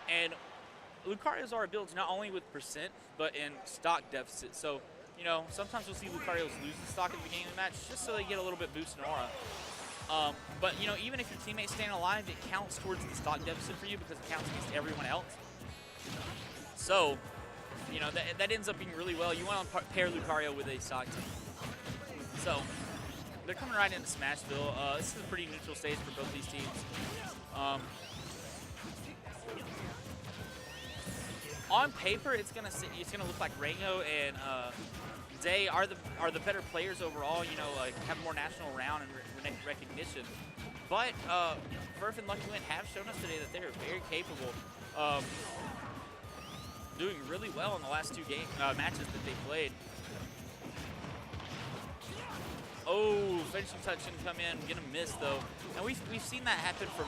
And Lucarios are built not only with percent, but in stock deficit. So, you know, sometimes we'll see Lucarios lose the stock at the beginning of the match just so they get a little bit boost in aura. But, you know, even if your teammate's staying alive, it counts towards the stock deficit for you because it counts against everyone else. So, you know, that ends up being really well. You want to pair Lucario with a stock team. So, they're coming right into Smashville. This is a pretty neutral stage for both these teams. On paper, it's gonna look like Rango and Day are the better players overall. You know, have more national round and recognition. But Ferf and Luckywind have shown us today that they are very capable of doing really well in the last two matches that they played. Oh, finishing touch can come in, gonna miss though. And we've seen that happen from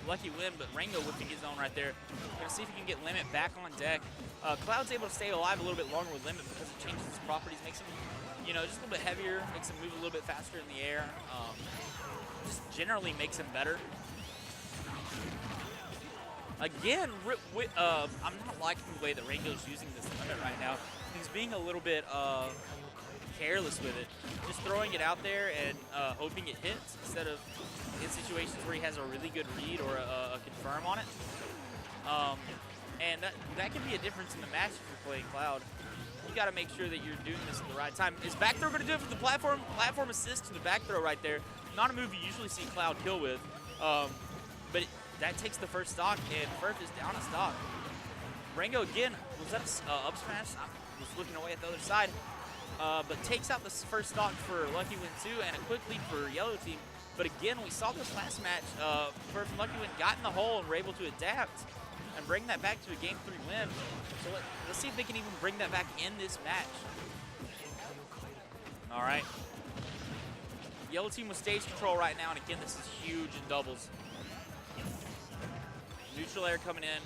Luckywind, but Rango whipping his own right there. Gonna see if he can get Limit back on deck. Cloud's able to stay alive a little bit longer with Limit because it changes his properties, makes him, you know, just a little bit heavier, makes him move a little bit faster in the air. Just generally makes him better. Again, I'm not liking the way that Rango's using this Limit right now. He's being a little bit careless with it, just throwing it out there and hoping it hits instead of in situations where he has a really good read or a confirm on it. And that can be a difference in the match if you're playing Cloud. You got to make sure that you're doing this at the right time. Is back throw going to do it for the platform? Platform assist to the back throw right there. Not a move you usually see Cloud kill with, but that takes the first stock, and Ferf is down a stock. Rango again, was that up smash? I was looking away at the other side. But takes out the first stock for Luckywind too, and a quick lead for Yellow Team. But again, we saw this last match, Ferf and Luckywind got in the hole and were able to adapt and bring that back to a Game 3 win. So let's see if they can even bring that back in this match. All right. Yellow Team with stage control right now, and again, this is huge in doubles. Neutral air coming in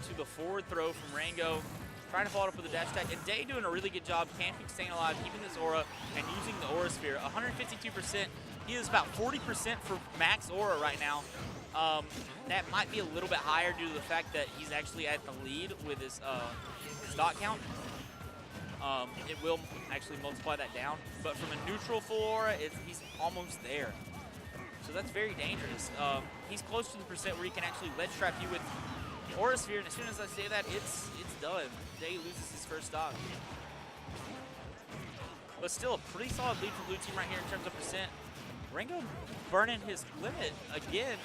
to the forward throw from Rango. Trying to follow it up with a dash attack, and Day doing a really good job camping, staying alive, keeping this aura, and using the aura sphere. 152%. He is about 40% for max aura right now. That might be a little bit higher due to the fact that he's actually at the lead with his stock count. It will actually multiply that down, but from a neutral full aura, he's almost there. So that's very dangerous. He's close to the percent where he can actually ledge trap you with Aura Sphere, and as soon as I say that, it's done. Day loses his first stock. But still a pretty solid lead for Blue Team right here in terms of percent. Rango burning his limit again.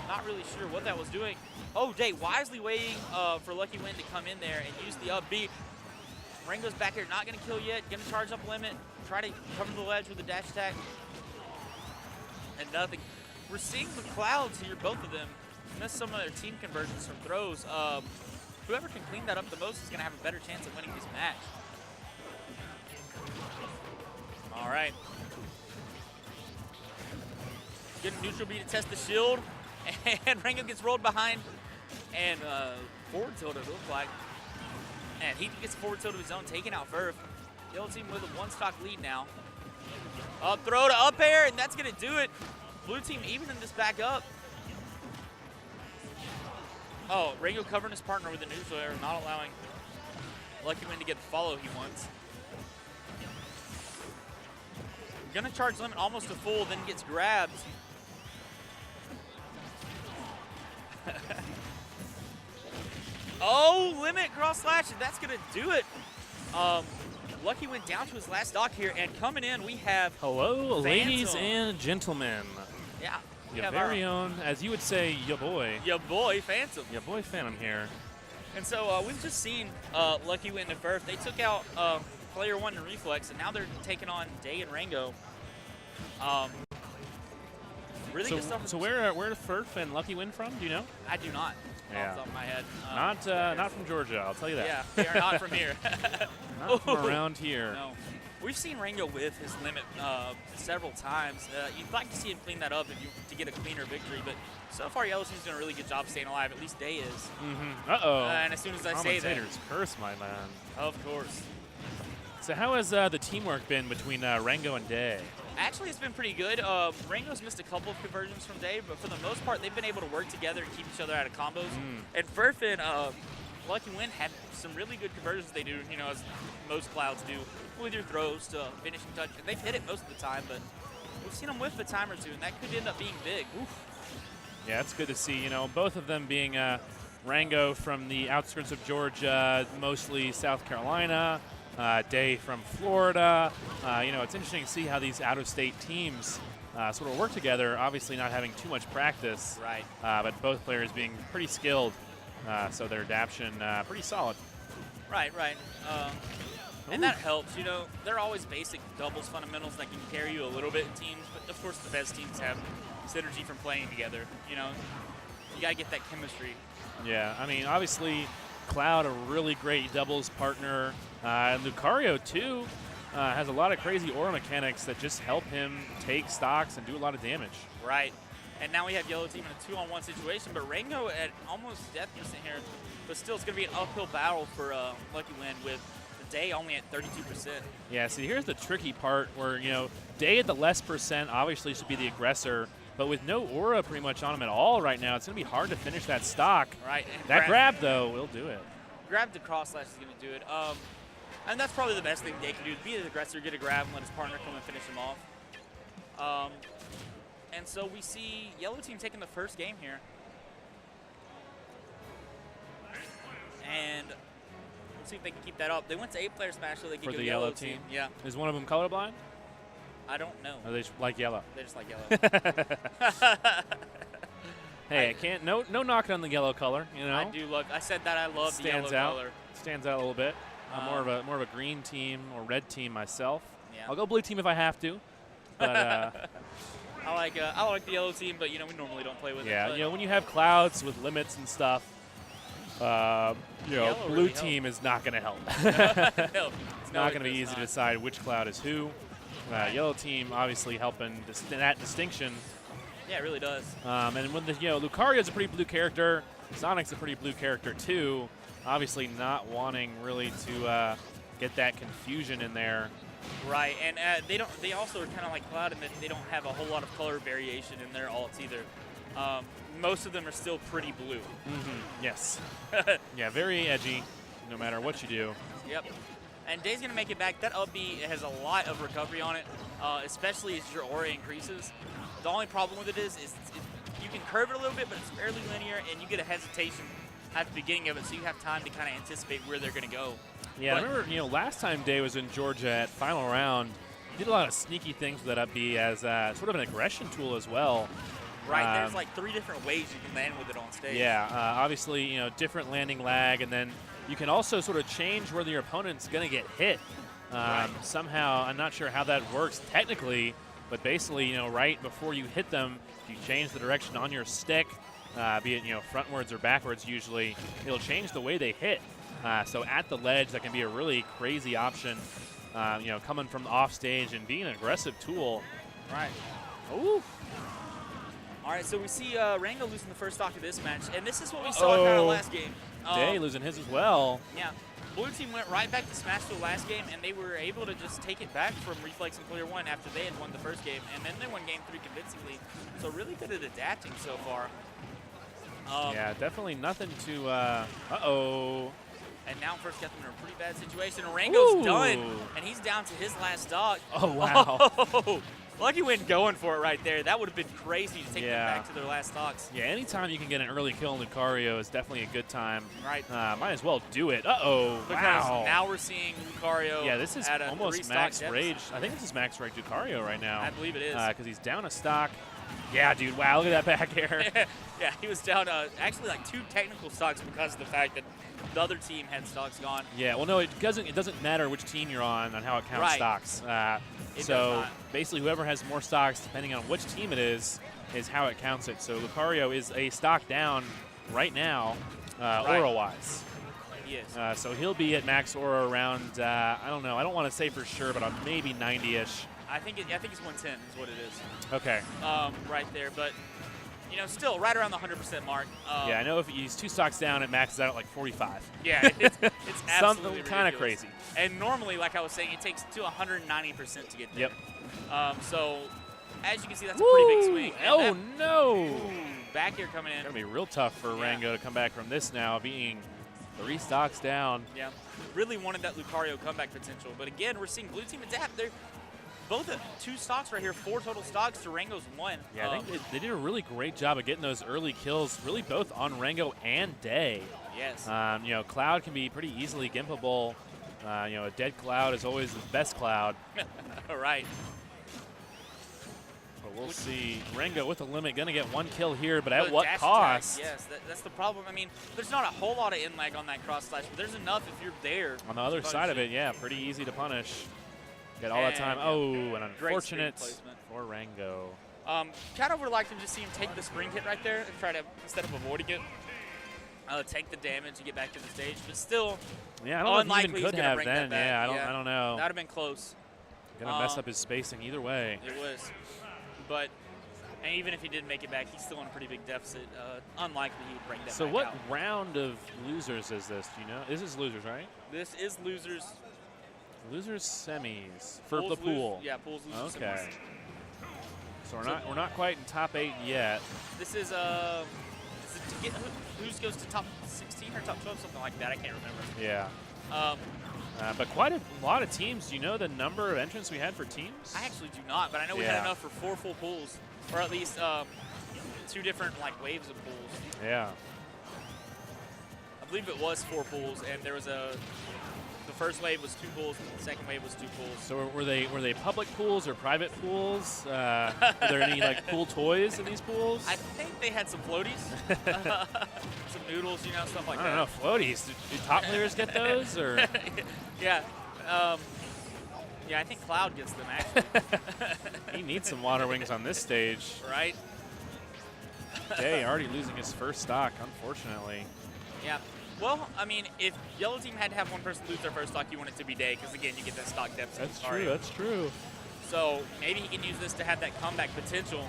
Not really sure what that was doing. Oh, Day wisely waiting for Luckywind to come in there and use the up B. Rango's back here, not going to kill yet. Going to charge up limit. Try to cover the ledge with a dash attack. And nothing. We're seeing the Clouds here, both of them, miss some of their team conversions from throws. Whoever can clean that up the most is going to have a better chance of winning this match. All right. Good neutral B to test the shield. And Rango gets rolled behind and forward tilt, it looks like. And he gets a forward tilt of his own, taking out Ferf. Yellow Team with a one-stock lead now. Up throw to up air, and that's going to do it. Blue Team evening this back up. Oh, Rango covering his partner with a neutral air, not allowing Luckywind to get the follow he wants. Gonna charge limit almost to full, then gets grabbed. Oh, limit cross slash, and that's gonna do it. Luckywind down to his last stock here, and coming in we have hello, Phantom. Ladies and gentlemen. Yeah. Your very own, as you would say, your boy. Your boy, Phantom. Your boy, Phantom here. And so we've just seen Luckywind and Ferf. They took out player one in Reflex, and now they're taking on Day and Rango. Really good stuff. So where are Ferf and Luckywind from? Do you know? I do not. Yeah. Off the top of my head. Not from Georgia, I'll tell you that. Yeah, they are not from here. Not from around here. No. We've seen Rango with his limit several times. You'd like to see him clean that up to get a cleaner victory, but so far Yellow Team's doing a really good job staying alive. At least Day is. Mm-hmm. Uh-oh. And as soon as I say that. Commentator's curse, my man. Of course. So how has the teamwork been between Rango and Day? Actually, it's been pretty good. Rango's missed a couple of conversions from Dave, but for the most part, they've been able to work together and keep each other out of combos. And Ferf and Luckywind had some really good conversions they do, you know, as most Clouds do, with your throws to finishing touch. And they've hit it most of the time, but we've seen them whiff a time or two, and that could end up being big. Oof. Yeah, it's good to see, you know, both of them being Rango from the outskirts of Georgia, mostly South Carolina, Day from Florida. You know, it's interesting to see how these out-of-state teams sort of work together, obviously not having too much practice. Right. But both players being pretty skilled, so their adaptation pretty solid. Right. And that helps, you know. There are always basic doubles fundamentals that can carry you a little bit in teams, but of course the best teams have synergy from playing together. You know, you gotta get that chemistry. Yeah, I mean, obviously, Cloud, a really great doubles partner. And Lucario, too, has a lot of crazy aura mechanics that just help him take stocks and do a lot of damage. Right. And now we have Yellow Team in a 2-on-1 situation, but Rango at almost death percent here. But still, it's going to be an uphill battle for Luckywind with Day only at 32%. Yeah, see, here's the tricky part where, you know, Day at the less percent obviously should be the aggressor, but with no aura pretty much on him at all right now, it's going to be hard to finish that stock. Right. That grab, though, will do it. Grab the cross slash is going to do it. And that's probably the best thing Day can do, be the aggressor, get a grab, and let his partner come and finish him off. And so we see Yellow Team taking the first game here. And we'll see if they can keep that up. They went to 8-player smash, so they can For go the Yellow team? Yeah. Is one of them colorblind? I don't know. Or they just like yellow? They just like yellow. Hey, I can't. No knocking on the yellow color. You know. I do love. I said that I love the yellow color. Stands out a little bit. I'm more of a green team or red team myself. Yeah. I'll go blue team if I have to. But I like the Yellow Team, but you know we normally don't play with it. Yeah, you know when you have Clouds with limits and stuff, you know Yellow blue really team is not going to help. It's not going to be easy to decide which Cloud is who. Yellow team obviously helping that distinction. Yeah, it really does. And when Lucario is a pretty blue character, Sonic's a pretty blue character too. Obviously not wanting really to get that confusion in there. Right, and they also are kind of like Cloud in that they don't have a whole lot of color variation in their alts either. Most of them are still pretty blue. Yes. Yeah, very edgy, no matter what you do. Yep. And Day's going to make it back. That up B has a lot of recovery on it, especially as your aura increases. The only problem with it is you can curve it a little bit, but it's fairly linear, and you get a hesitation at the beginning of it, so you have time to kind of anticipate where they're going to go. Yeah, but I remember, last time Day was in Georgia at final round, he did a lot of sneaky things with that up B as sort of an aggression tool as well. Right, there's like 3 different ways you can land with it on stage. Yeah, obviously, different landing lag, and then you can also sort of change where your opponent's going to get hit. Right. Somehow, I'm not sure how that works technically, but basically, right before you hit them, if you change the direction on your stick, be it, frontwards or backwards usually, it'll change the way they hit. So at the ledge, that can be a really crazy option, coming from off stage and being an aggressive tool. Right. Ooh. All right, so we see Rango losing the first stock of this match, and this is what we saw in our last game. Day losing his as well. Yeah. Blue team went right back to Smash the last game, and they were able to just take it back from Reflex and Clear 1 after they had won the first game, and then they won Game 3 convincingly. So really good at adapting so far. Yeah, definitely nothing to, And now First got them in a pretty bad situation. Rango's done, and he's down to his last stock. Oh, wow. Oh, Luckywind going for it right there. That would have been crazy to take them back to their last stocks. Yeah, anytime you can get an early kill on Lucario is definitely a good time. Right. Might as well do it. Uh-oh, because now we're seeing Lucario Yeah, this is at almost max rage. I think this is max rage Lucario right now. I believe it is. Because he's down a stock. Yeah, dude, wow, look at that back air. Yeah, he was down actually like 2 technical stocks because of the fact that the other team had stocks gone. Yeah, well, no, it doesn't matter which team you're on how it counts stocks. So basically, whoever has more stocks, depending on which team it is how it counts it. So Lucario is a stock down right now, aura-wise. He is. So he'll be at max aura around, I don't know, I don't want to say for sure, but maybe 90-ish. I think it's 110 is what it is. Okay. Right there, but still right around the 100% mark. Yeah, I know if he's 2 stocks down, it maxes out at like 45. Yeah, it's absolutely something kind of crazy. And normally, like I was saying, it takes to 190% to get there. Yep. So, as you can see, that's a pretty big swing. Oh, no. Ooh, back here coming in. It's going to be real tough for Rango to come back from this now, being 3 stocks down. Yeah, really wanted that Lucario comeback potential. But again, we're seeing blue team adapt. They're both at 2 stocks right here, 4 total stocks to Rango's 1. Yeah, I think they did a really great job of getting those early kills, really both on Rango and Day. Yes. You know, Cloud can be pretty easily gimpable. You know, a dead Cloud is always the best Cloud. All right. But we'll see. Rango with a limit, going to get 1 kill here, but at what dash cost? attack, yes, that's the problem. I mean, there's not a whole lot of in lag on that cross slash, but there's enough if you're there. On the other side of it, yeah, pretty easy to punish. Get all that time. Oh, an unfortunate for Rango. Kind of would like to just see him take the spring hit right there and try to, instead of avoiding it, take the damage and get back to the stage. But still, yeah, I don't know if he even he's could gonna have bring then. that back. Yeah, I don't know. That would have been close. Gonna mess up his spacing either way. It was, but and even if he did make it back, he's still in a pretty big deficit. Unlikely he would bring that. So back what out. round of losers is this? Do you know? This is losers, right? This is losers. Losers semis for Pools the pool. Yeah, pools losers. Okay. Semis. So we're not quite in top 8 yet. This is to get who goes to top 16 or top 12, something like that. I can't remember. Yeah. But quite a lot of teams. Do you know the number of entrants we had for teams? I actually do not, but I know we had enough for 4 full pools, or at least 2 different like waves of pools. Yeah. I believe it was 4 pools, and there was the first wave was 2 pools, and the second wave was 2 pools. So were they public pools or private pools? Are there any like pool toys in these pools? I think they had some floaties, some noodles, you know, stuff like that. I don't know, floaties. Do top players get those or? Yeah. Yeah, I think Cloud gets them actually. He needs some water wings on this stage. Right. Day already losing his first stock, unfortunately. Yeah. Well, I mean, if yellow team had to have one person lose their first stock, you want it to be Day, because again, you get that stock deficit. That's true. That's true. So maybe he can use this to have that comeback potential.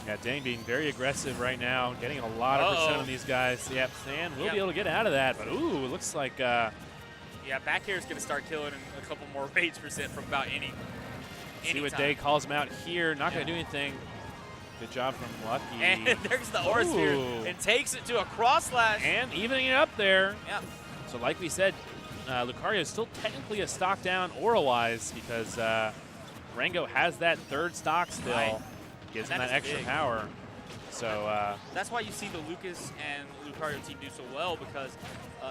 Yeah, Dane being very aggressive right now, getting a lot of percent on these guys. Yep, Sand will be able to get out of that, but ooh, it looks like. Yeah, back here is going to start killing a couple more rage percent from about any. See what Day calls him out here. Not going to do anything. Good job from Lucky. And there's the Aura Sphere and takes it to a cross slash. And evening it up there. Yeah. So like we said, Lucario is still technically a stock down aura-wise because Rango has that 3rd stock still. Right. Gives him that extra power. So that's why you see the Lucas and Lucario team do so well, because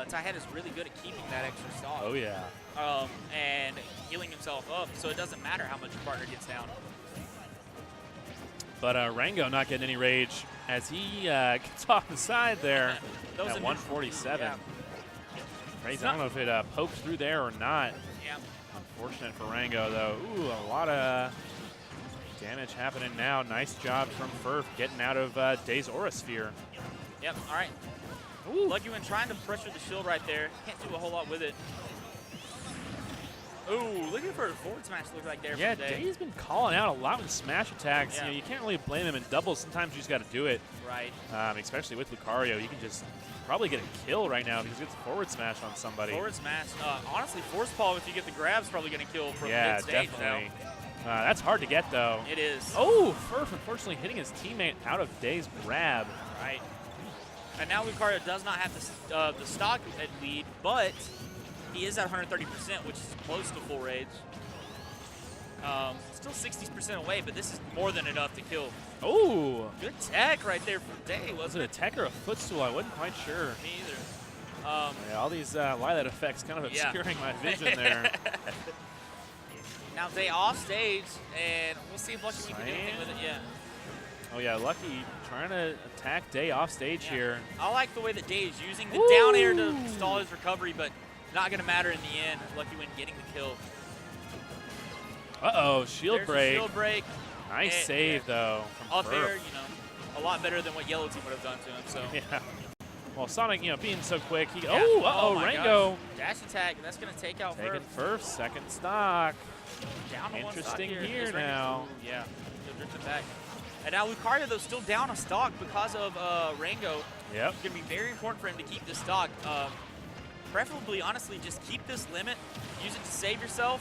Tyhead is really good at keeping that extra stock. Oh, yeah. And healing himself up, so it doesn't matter how much your partner gets down. But Rango not getting any rage as he gets off the side there at 147. Yeah. Rage, I don't know if it poked through there or not. Yeah. Unfortunate for Rango, though. Ooh, a lot of damage happening now. Nice job from Ferf getting out of Day's Aura Sphere. Yep, all right. Ooh. Luckywind trying to pressure the shield right there. Can't do a whole lot with it. Ooh, looking for a forward smash look like there. Yeah, from Day. Day's been calling out a lot with smash attacks. Yeah. You know, you can't really blame him in doubles. Sometimes you just got to do it. Right. Especially with Lucario, you can just probably get a kill right now because he gets a forward smash on somebody. Forward smash. Honestly, force paw, if you get the grab's probably going to kill from mid-stage. Definitely. That's hard to get, though. It is. Oh, Ferf unfortunately hitting his teammate out of Day's grab. Right. And now Lucario does not have the stock at lead, but he is at 130%, which is close to full rage. Still 60% away, but this is more than enough to kill. Oh! Good tech right there from Day. Was it a tech or a footstool? I wasn't quite sure. Me either. Yeah, all these light effects kind of obscuring my vision there. Now Day off stage, and we'll see if Luckywind can do anything with it. Yeah. Oh yeah, Lucky trying to attack Day off stage here. I like the way that Day is using the down air to stall his recovery, but not going to matter in the end. Luckywind getting the kill. Uh-oh, shield break. Shield break. Nice save, though, from Up Ferf. there, you know, a lot better than what yellow team would have done to him. So. Yeah. Well, Sonic, you know, being so quick, he. Yeah. Oh, uh-oh, Rango. Gosh. Dash attack, and that's going to take out Taking Ferf. Ferf, second stock. Down to Interesting one stock here now. Ooh, yeah, still drifting back. And now Lucario, though, still down a stock because of Rango. Yep. It's going to be very important for him to keep this stock. Preferably, honestly, just keep this limit. Use it to save yourself.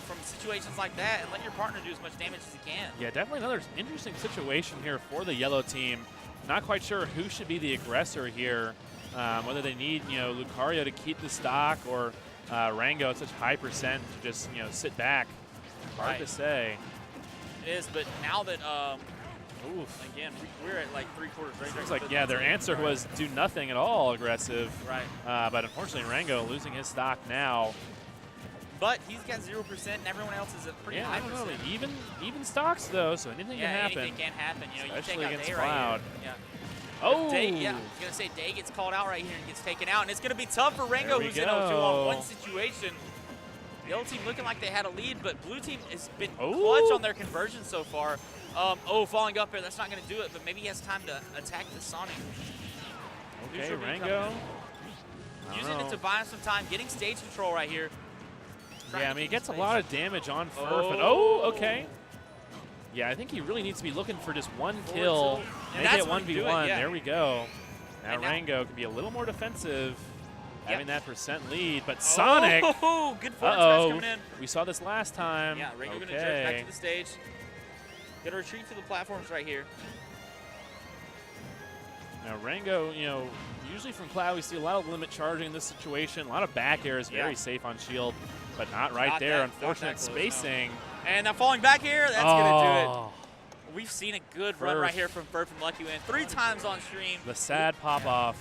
from situations like that and let your partner do as much damage as he can. Yeah, definitely another interesting situation here for the yellow team. Not quite sure who should be the aggressor here, whether they need, Lucario to keep the stock or Rango at such high percent to just, sit back. Hard to say. It is, but now that, Oof. again, we're at like 3/4 right. Seems like, yeah, their answer was do nothing at all aggressive. Right. But unfortunately, Rango losing his stock now. But he's got 0% and everyone else is at pretty high percent. Even stocks though, so anything can happen. Anything can happen. You Especially take out against Day Cloud. right here. Yeah. Oh! Day, yeah, I was going to say Day gets called out right here and gets taken out. And it's going to be tough for Rango, who's in a 2-on-1 situation. The yellow team looking like they had a lead, but blue team has been clutch on their conversion so far. Falling up here, that's not going to do it, but maybe he has time to attack the Sonic. Okay, Rango. Using it to buy him some time, getting stage control right here. Yeah, I mean, he gets a lot of damage on Ferf. And, okay. Yeah, I think he really needs to be looking for just one kill. Make it 1v1. There we go. Now Rango can be a little more defensive, having that percent lead. But Sonic. Oh, good forward smash coming in. We saw this last time. Yeah, Rango going to jerk back to the stage. Going to retreat to the platforms right here. Now Rango, usually from Cloud we see a lot of limit charging in this situation. A lot of back air is very safe on shield, but not right there. Unfortunate spacing. No. And now falling back here, that's going to do it. We've seen a good run right here from Ferf and Luckywind 3 times on stream. The sad pop-off.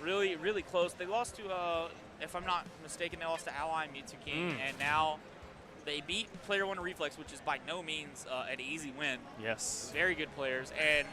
Really, really close. They lost to, if I'm not mistaken, they lost to Ally and Mewtwo King, and now they beat Player 1 Reflex, which is by no means an easy win. Yes. Very good players. And